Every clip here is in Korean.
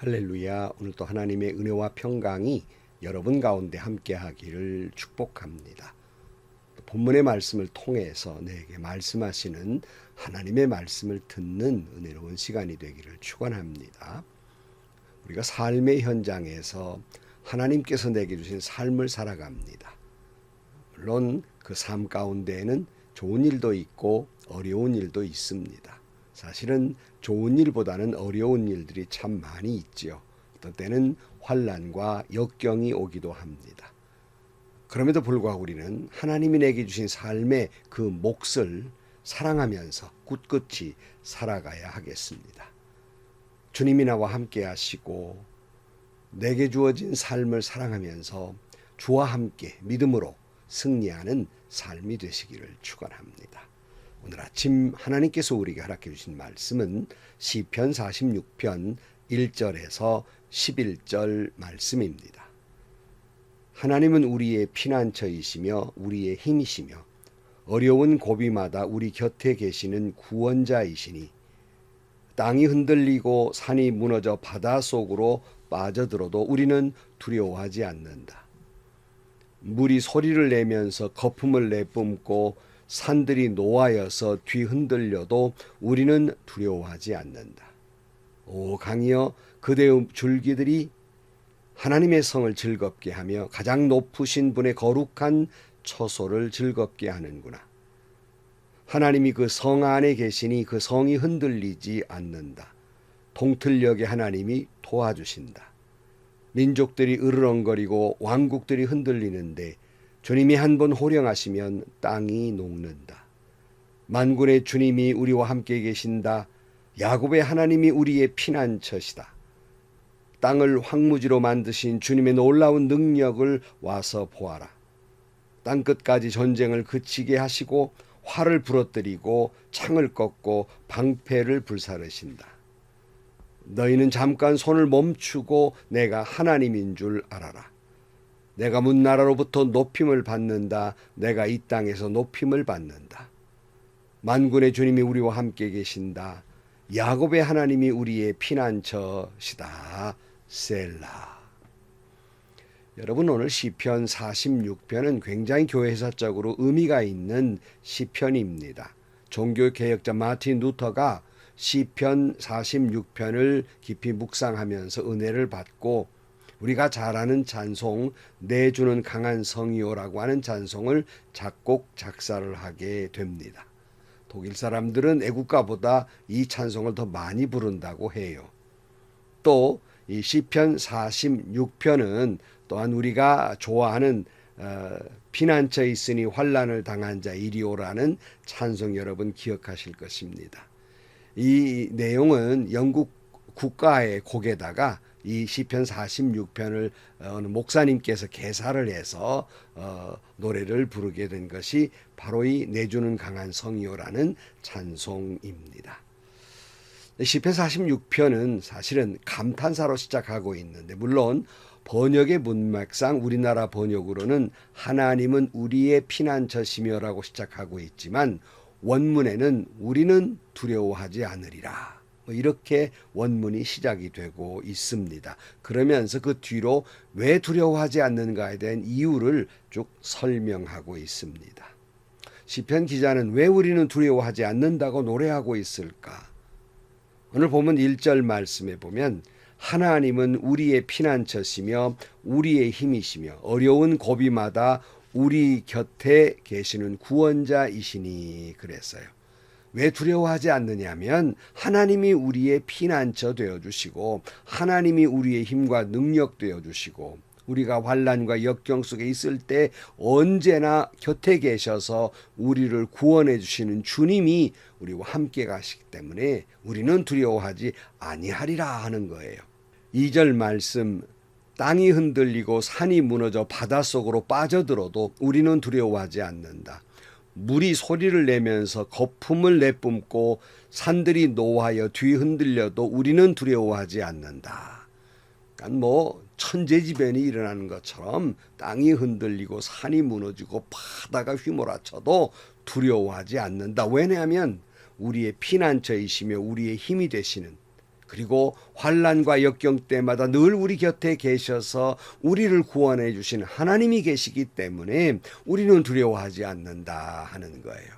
할렐루야. 오늘도 하나님의 은혜와 평강이 여러분 가운데 함께하기를 축복합니다. 본문의 말씀을 통해서 내게 말씀하시는 하나님의 말씀을 듣는 은혜로운 시간이 되기를 축원합니다. 우리가 삶의 현장에서 하나님께서 내게 주신 삶을 살아갑니다. 물론 그 삶 가운데에는 좋은 일도 있고 어려운 일도 있습니다. 사실은 좋은 일보다는 어려운 일들이 참 많이 있지요. 어떤 때는 환난과 역경이 오기도 합니다. 그럼에도 불구하고 우리는 하나님이 내게 주신 삶의 그 몫을 사랑하면서 꿋꿋이 살아가야 하겠습니다. 주님이 나와 함께 하시고 내게 주어진 삶을 사랑하면서 주와 함께 믿음으로 승리하는 삶이 되시기를 축원합니다. 오늘 아침 하나님께서 우리에게 허락해 주신 말씀은 시편 46편 1절에서 11절 말씀입니다. 하나님은 우리의 피난처이시며 우리의 힘이시며 어려운 고비마다 우리 곁에 계시는 구원자이시니 땅이 흔들리고 산이 무너져 바다 속으로 빠져들어도 우리는 두려워하지 않는다. 물이 소리를 내면서 거품을 내뿜고 산들이 노하여서 뒤흔들려도 우리는 두려워하지 않는다. 오 강이여, 그대의 줄기들이 하나님의 성을 즐겁게 하며 가장 높으신 분의 거룩한 처소를 즐겁게 하는구나. 하나님이 그 성 안에 계시니 그 성이 흔들리지 않는다. 동틀녘에 하나님이 도와주신다. 민족들이 으르렁거리고 왕국들이 흔들리는데 주님이 한번 호령하시면 땅이 녹는다. 만군의 주님이 우리와 함께 계신다. 야곱의 하나님이 우리의 피난처시다. 땅을 황무지로 만드신 주님의 놀라운 능력을 와서 보아라. 땅끝까지 전쟁을 그치게 하시고 활을 부러뜨리고 창을 꺾고 방패를 불사르신다. 너희는 잠깐 손을 멈추고 내가 하나님인 줄 알아라. 내가 문나라로부터 높임을 받는다. 내가 이 땅에서 높임을 받는다. 만군의 주님이 우리와 함께 계신다. 야곱의 하나님이 우리의 피난처시다. 셀라. 여러분, 오늘 시편 46편은 굉장히 교회사적으로 의미가 있는 시편입니다. 종교개혁자 마틴 루터가 시편 46편을 깊이 묵상하면서 은혜를 받고 우리가 잘 아는 찬송 내주는 강한 성이요라고 하는 찬송을 작곡 작사를 하게 됩니다. 독일 사람들은 애국가보다 이 찬송을 더 많이 부른다고 해요. 또 이 시편 46편은 또한 우리가 좋아하는 피난처에 있으니 환난을 당한 자 이리오라는 찬송 여러분 기억하실 것입니다. 이 내용은 영국 국가의 곡에다가 이 시편 46편을 어느 목사님께서 개사를 해서 노래를 부르게 된 것이 바로 이 내주는 강한 성이요라는 찬송입니다. 시편 46편은 사실은 감탄사로 시작하고 있는데 물론 번역의 문맥상 우리나라 번역으로는 하나님은 우리의 피난처시며라고 시작하고 있지만 원문에는 우리는 두려워하지 않으리라. 이렇게 원문이 시작이 되고 있습니다. 그러면서 그 뒤로 왜 두려워하지 않는가에 대한 이유를 쭉 설명하고 있습니다. 시편 기자는 왜 우리는 두려워하지 않는다고 노래하고 있을까? 오늘 보면 1절 말씀에 보면 하나님은 우리의 피난처시며 우리의 힘이시며 어려운 고비마다 우리 곁에 계시는 구원자이시니 그랬어요. 왜 두려워하지 않느냐면 하나님이 우리의 피난처 되어주시고 하나님이 우리의 힘과 능력 되어주시고 우리가 환난과 역경 속에 있을 때 언제나 곁에 계셔서 우리를 구원해 주시는 주님이 우리와 함께 가시기 때문에 우리는 두려워하지 아니하리라 하는 거예요. 2절 말씀 땅이 흔들리고 산이 무너져 바닷속으로 빠져들어도 우리는 두려워하지 않는다. 물이 소리를 내면서 거품을 내뿜고 산들이 노하여 뒤흔들려도 우리는 두려워하지 않는다. 그러니까 천재지변이 일어나는 것처럼 땅이 흔들리고 산이 무너지고 바다가 휘몰아쳐도 두려워하지 않는다. 왜냐하면 우리의 피난처이시며 우리의 힘이 되시는 그리고 환난과 역경 때마다 늘 우리 곁에 계셔서 우리를 구원해 주신 하나님이 계시기 때문에 우리는 두려워하지 않는다 하는 거예요.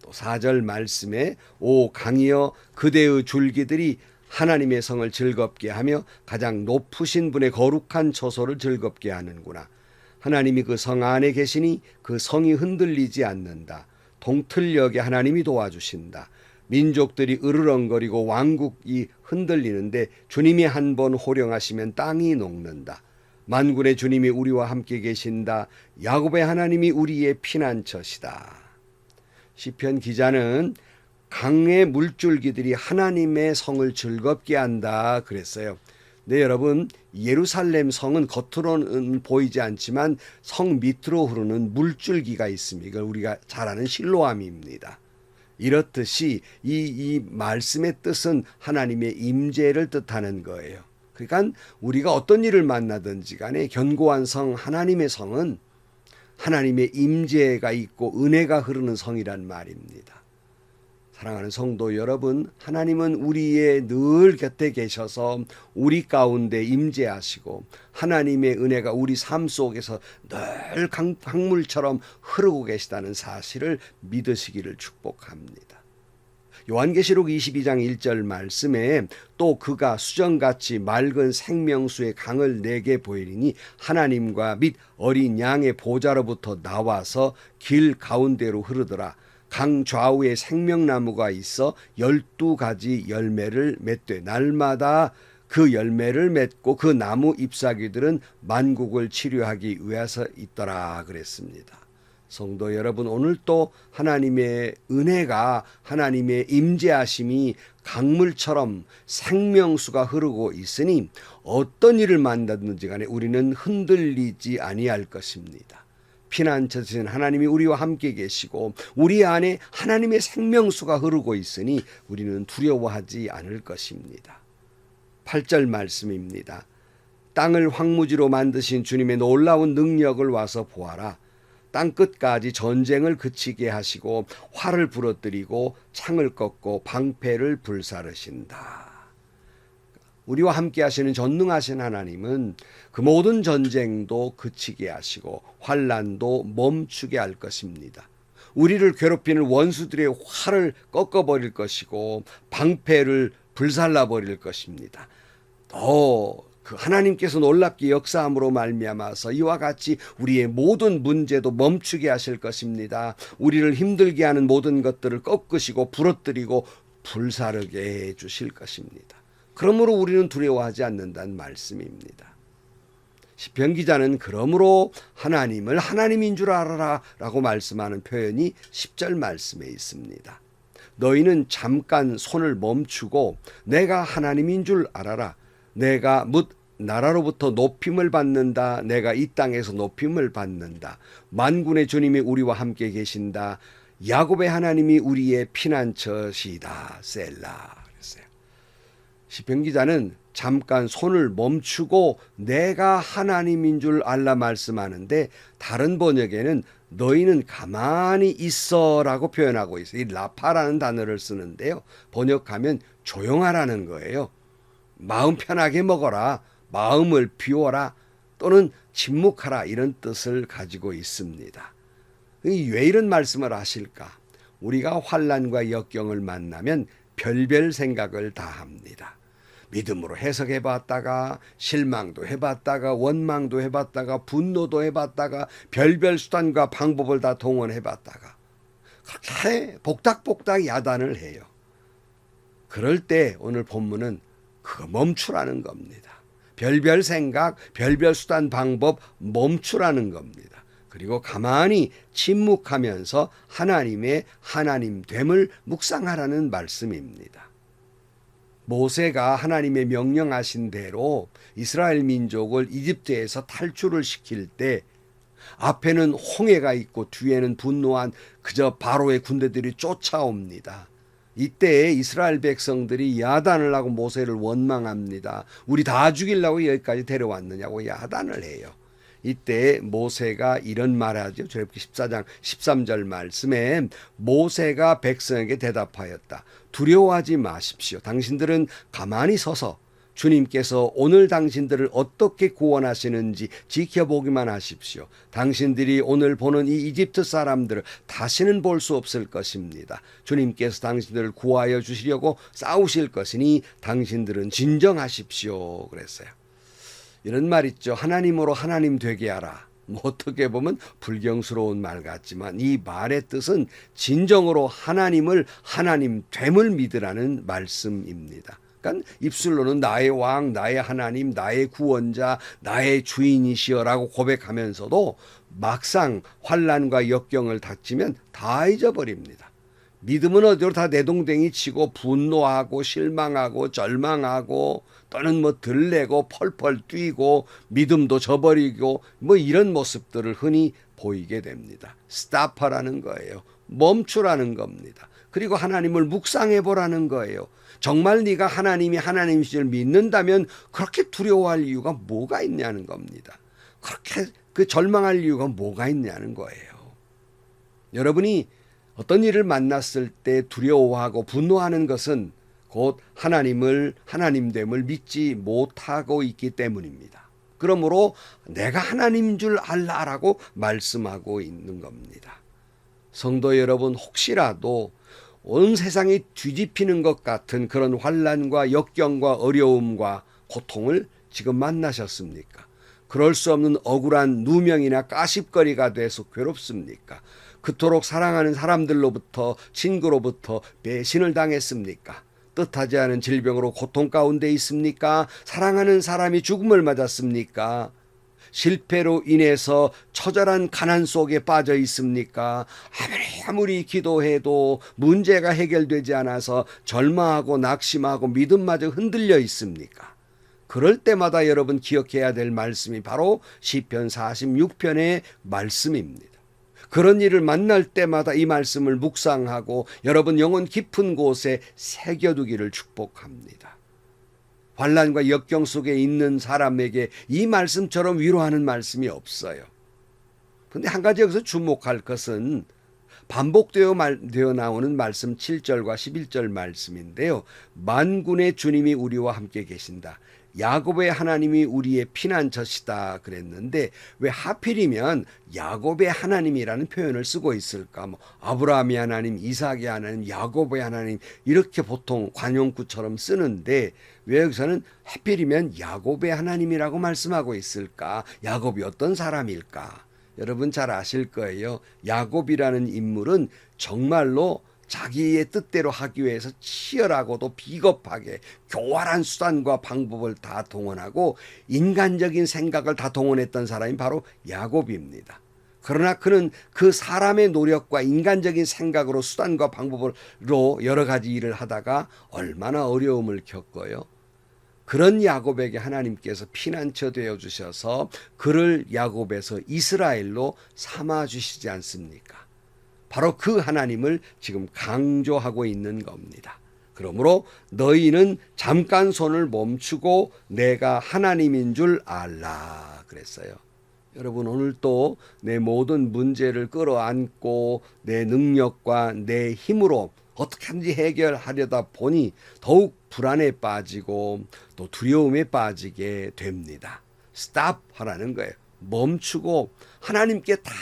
또 4절 말씀에 오 강이여 그대의 줄기들이 하나님의 성을 즐겁게 하며 가장 높으신 분의 거룩한 처소를 즐겁게 하는구나. 하나님이 그 성 안에 계시니 그 성이 흔들리지 않는다. 동틀녘에 하나님이 도와주신다. 민족들이 으르렁거리고 왕국이 흔들리는데 주님이 한 번 호령하시면 땅이 녹는다. 만군의 주님이 우리와 함께 계신다. 야곱의 하나님이 우리의 피난처시다. 시편 기자는 강의 물줄기들이 하나님의 성을 즐겁게 한다 그랬어요. 네, 여러분, 예루살렘 성은 겉으로는 보이지 않지만 성 밑으로 흐르는 물줄기가 있습니다. 이걸 우리가 잘 아는 실로암입니다. 이렇듯이 이 말씀의 뜻은 하나님의 임재를 뜻하는 거예요. 그러니까 우리가 어떤 일을 만나든지 간에 견고한 성, 하나님의 성은 하나님의 임재가 있고 은혜가 흐르는 성이란 말입니다. 사랑하는 성도 여러분, 하나님은 우리의 늘 곁에 계셔서 우리 가운데 임재하시고 하나님의 은혜가 우리 삶 속에서 늘 강물처럼 흐르고 계시다는 사실을 믿으시기를 축복합니다. 요한계시록 22장 1절 말씀에 또 그가 수정같이 맑은 생명수의 강을 내게 보이리니 하나님과 및 어린 양의 보좌로부터 나와서 길 가운데로 흐르더라. 강 좌우에 생명나무가 있어 12가지 열매를 맺되 날마다 그 열매를 맺고 그 나무 잎사귀들은 만국을 치료하기 위해서 있더라 그랬습니다. 성도 여러분, 오늘 또 하나님의 은혜가 하나님의 임재하심이 강물처럼 생명수가 흐르고 있으니 어떤 일을 만나든지 간에 우리는 흔들리지 아니할 것입니다. 피난처신 하나님이 우리와 함께 계시고 우리 안에 하나님의 생명수가 흐르고 있으니 우리는 두려워하지 않을 것입니다. 8절 말씀입니다. 땅을 황무지로 만드신 주님의 놀라운 능력을 와서 보아라. 땅끝까지 전쟁을 그치게 하시고 활을 부러뜨리고 창을 꺾고 방패를 불사르신다. 우리와 함께 하시는 전능하신 하나님은 그 모든 전쟁도 그치게 하시고 환난도 멈추게 할 것입니다. 우리를 괴롭히는 원수들의 활을 꺾어버릴 것이고 방패를 불살라버릴 것입니다. 또 그 하나님께서 놀랍게 역사함으로 말미암아서 이와 같이 우리의 모든 문제도 멈추게 하실 것입니다. 우리를 힘들게 하는 모든 것들을 꺾으시고 부러뜨리고 불사르게 해 주실 것입니다. 그러므로 우리는 두려워하지 않는다는 말씀입니다. 시편 기자는 그러므로 하나님을 하나님인 줄 알아라 라고 말씀하는 표현이 10절 말씀에 있습니다. 너희는 잠깐 손을 멈추고 내가 하나님인 줄 알아라. 내가 뭇 나라로부터 높임을 받는다. 내가 이 땅에서 높임을 받는다. 만군의 주님이 우리와 함께 계신다. 야곱의 하나님이 우리의 피난처시다. 셀라. 그랬어요. 시편 기자는 잠깐 손을 멈추고 내가 하나님인 줄 알라 말씀하는데 다른 번역에는 너희는 가만히 있어라고 표현하고 있어요. 이 라파라는 단어를 쓰는데요. 번역하면 조용하라는 거예요. 마음 편하게 먹어라. 마음을 비워라. 또는 침묵하라. 이런 뜻을 가지고 있습니다. 왜 이런 말씀을 하실까? 우리가 환난과 역경을 만나면 별별 생각을 다 합니다. 믿음으로 해석해봤다가 실망도 해봤다가 원망도 해봤다가 분노도 해봤다가 별별 수단과 방법을 다 동원해봤다가 그렇게 복닥복닥 야단을 해요. 그럴 때 오늘 본문은 그거 멈추라는 겁니다. 별별 생각, 별별 수단, 방법 멈추라는 겁니다. 그리고 가만히 침묵하면서 하나님의 하나님됨을 묵상하라는 말씀입니다. 모세가 하나님의 명령하신 대로 이스라엘 민족을 이집트에서 탈출을 시킬 때 앞에는 홍해가 있고 뒤에는 분노한 그저 바로의 군대들이 쫓아옵니다. 이때 이스라엘 백성들이 야단을 하고 모세를 원망합니다. 우리 다 죽이려고 여기까지 데려왔느냐고 야단을 해요. 이때 모세가 이런 말을 하죠. 출애굽기 14장 13절 말씀에 모세가 백성에게 대답하였다. 두려워하지 마십시오. 당신들은 가만히 서서 주님께서 오늘 당신들을 어떻게 구원하시는지 지켜보기만 하십시오. 당신들이 오늘 보는 이 이집트 사람들을 다시는 볼 수 없을 것입니다. 주님께서 당신들을 구하여 주시려고 싸우실 것이니 당신들은 진정하십시오. 그랬어요. 이런 말 있죠. 하나님으로 하나님 되게 하라. 뭐 어떻게 보면 불경스러운 말 같지만 이 말의 뜻은 진정으로 하나님을 하나님 됨을 믿으라는 말씀입니다. 그러니까 입술로는 나의 왕, 나의 하나님, 나의 구원자, 나의 주인이시여라고 고백하면서도 막상 환난과 역경을 닥치면 다 잊어버립니다. 믿음은 어디로 다 내동댕이 치고 분노하고 실망하고 절망하고 또는 뭐 들레고 펄펄 뛰고 믿음도 저버리고 뭐 이런 모습들을 흔히 보이게 됩니다. 스탑하라는 거예요. 멈추라는 겁니다. 그리고 하나님을 묵상해 보라는 거예요. 정말 네가 하나님이 하나님이신 줄 믿는다면 그렇게 두려워할 이유가 뭐가 있냐는 겁니다. 그렇게 그 절망할 이유가 뭐가 있냐는 거예요. 여러분이 어떤 일을 만났을 때 두려워하고 분노하는 것은 곧 하나님을 하나님됨을 믿지 못하고 있기 때문입니다. 그러므로 내가 하나님인 줄 알라라고 말씀하고 있는 겁니다. 성도 여러분, 혹시라도 온 세상이 뒤집히는 것 같은 그런 환난과 역경과 어려움과 고통을 지금 만나셨습니까? 그럴 수 없는 억울한 누명이나 가십거리가 돼서 괴롭습니까? 그토록 사랑하는 사람들로부터 친구로부터 배신을 당했습니까? 뜻하지 않은 질병으로 고통 가운데 있습니까? 사랑하는 사람이 죽음을 맞았습니까? 실패로 인해서 처절한 가난 속에 빠져 있습니까? 아무리 기도해도 문제가 해결되지 않아서 절망하고 낙심하고 믿음마저 흔들려 있습니까? 그럴 때마다 여러분 기억해야 될 말씀이 바로 시편 46편의 말씀입니다. 그런 일을 만날 때마다 이 말씀을 묵상하고 여러분 영혼 깊은 곳에 새겨두기를 축복합니다. 환난과 역경 속에 있는 사람에게 이 말씀처럼 위로하는 말씀이 없어요. 그런데 한 가지 여기서 주목할 것은 반복되어 나오는 말씀 7절과 11절 말씀인데요. 만군의 주님이 우리와 함께 계신다. 야곱의 하나님이 우리의 피난처시다 그랬는데 왜 하필이면 야곱의 하나님이라는 표현을 쓰고 있을까? 뭐 아브라함의 하나님, 이삭의 하나님, 야곱의 하나님 이렇게 보통 관용구처럼 쓰는데 왜 여기서는 하필이면 야곱의 하나님이라고 말씀하고 있을까? 야곱이 어떤 사람일까? 여러분 잘 아실 거예요. 야곱이라는 인물은 정말로 자기의 뜻대로 하기 위해서 치열하고도 비겁하게 교활한 수단과 방법을 다 동원하고 인간적인 생각을 다 동원했던 사람이 바로 야곱입니다. 그러나 그는 그 사람의 노력과 인간적인 생각으로 수단과 방법으로 여러 가지 일을 하다가 얼마나 어려움을 겪어요. 그런 야곱에게 하나님께서 피난처 되어 주셔서 그를 야곱에서 이스라엘로 삼아 주시지 않습니까? 바로 그 하나님을 지금 강조하고 있는 겁니다. 그러므로 너희는 잠깐 손을 멈추고 내가 하나님인 줄 알라 그랬어요. 여러분 오늘 또 내 모든 문제를 끌어안고 내 능력과 내 힘으로 어떻게 하든지 해결하려다 보니 더욱 불안에 빠지고 또 두려움에 빠지게 됩니다. 스탑 하라는 거예요. 멈추고 하나님께 다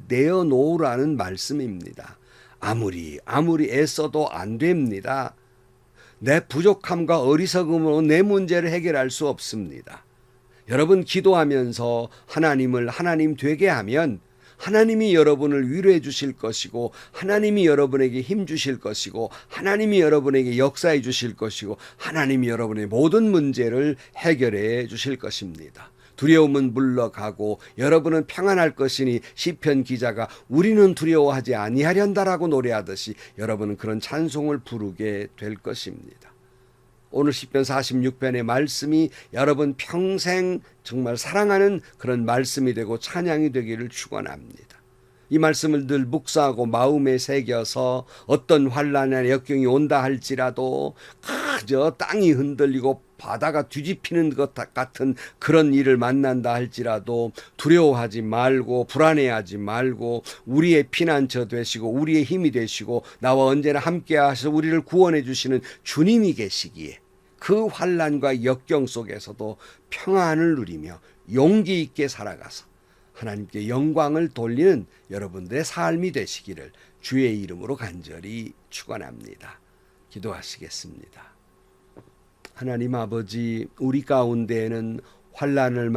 내어놓으라는 말씀입니다. 아무리 애써도 안 됩니다. 내 부족함과 어리석음으로 내 문제를 해결할 수 없습니다. 여러분 기도하면서 하나님을 하나님 되게 하면 하나님이 여러분을 위로해 주실 것이고 하나님이 여러분에게 힘 주실 것이고 하나님이 여러분에게 역사해 주실 것이고 하나님이 여러분의 모든 문제를 해결해 주실 것입니다. 두려움은 물러가고 여러분은 평안할 것이니 시편 기자가 우리는 두려워하지 아니하련다라고 노래하듯이 여러분은 그런 찬송을 부르게 될 것입니다. 오늘 시편 46편의 말씀이 여러분 평생 정말 사랑하는 그런 말씀이 되고 찬양이 되기를 축원합니다. 이 말씀을 늘 묵상하고 마음에 새겨서 어떤 환난이나 역경이 온다 할지라도 그저 땅이 흔들리고 바다가 뒤집히는 것 같은 그런 일을 만난다 할지라도 두려워하지 말고 불안해하지 말고 우리의 피난처 되시고 우리의 힘이 되시고 나와 언제나 함께 하셔서 우리를 구원해 주시는 주님이 계시기에 그 환난과 역경 속에서도 평안을 누리며 용기 있게 살아가서 하나님께 영광을 돌리는 여러분들의 삶이 되시기를 주의 이름으로 간절히 축원합니다. 기도하시겠습니다. 하나님 아버지, 우리 가운데에는 환난을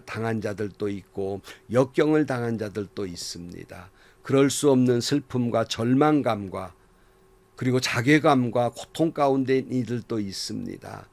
당한 자들도 있고 역경을 당한 자들도 있습니다. 그럴 수 없는 슬픔과 절망감과 그리고 자괴감과 고통 가운데 이들도 있습니다.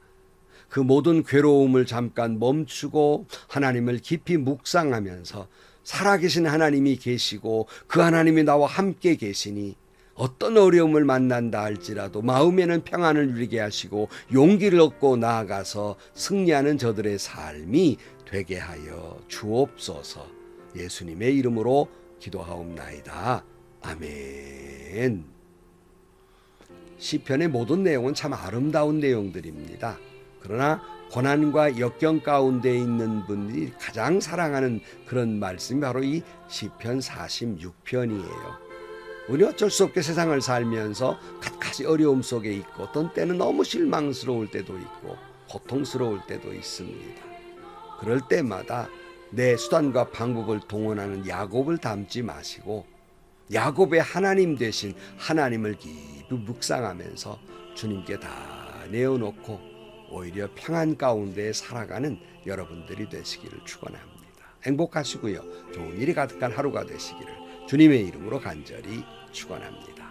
그 모든 괴로움을 잠깐 멈추고 하나님을 깊이 묵상하면서 살아계신 하나님이 계시고 그 하나님이 나와 함께 계시니 어떤 어려움을 만난다 할지라도 마음에는 평안을 누리게 하시고 용기를 얻고 나아가서 승리하는 저들의 삶이 되게 하여 주옵소서. 예수님의 이름으로 기도하옵나이다. 아멘. 시편의 모든 내용은 참 아름다운 내용들입니다. 그러나 고난과 역경 가운데 있는 분들이 가장 사랑하는 그런 말씀이 바로 이 시편 46편이에요. 우리 어쩔 수 없게 세상을 살면서 갖가지 어려움 속에 있고 어떤 때는 너무 실망스러울 때도 있고 고통스러울 때도 있습니다. 그럴 때마다 내 수단과 방법을 동원하는 야곱을 닮지 마시고 야곱의 하나님 되신 하나님을 깊이 묵상하면서 주님께 다 내어놓고 오히려 평안 가운데 살아가는 여러분들이 되시기를 축원합니다. 행복하시고요. 좋은 일이 가득한 하루가 되시기를 주님의 이름으로 간절히 축원합니다.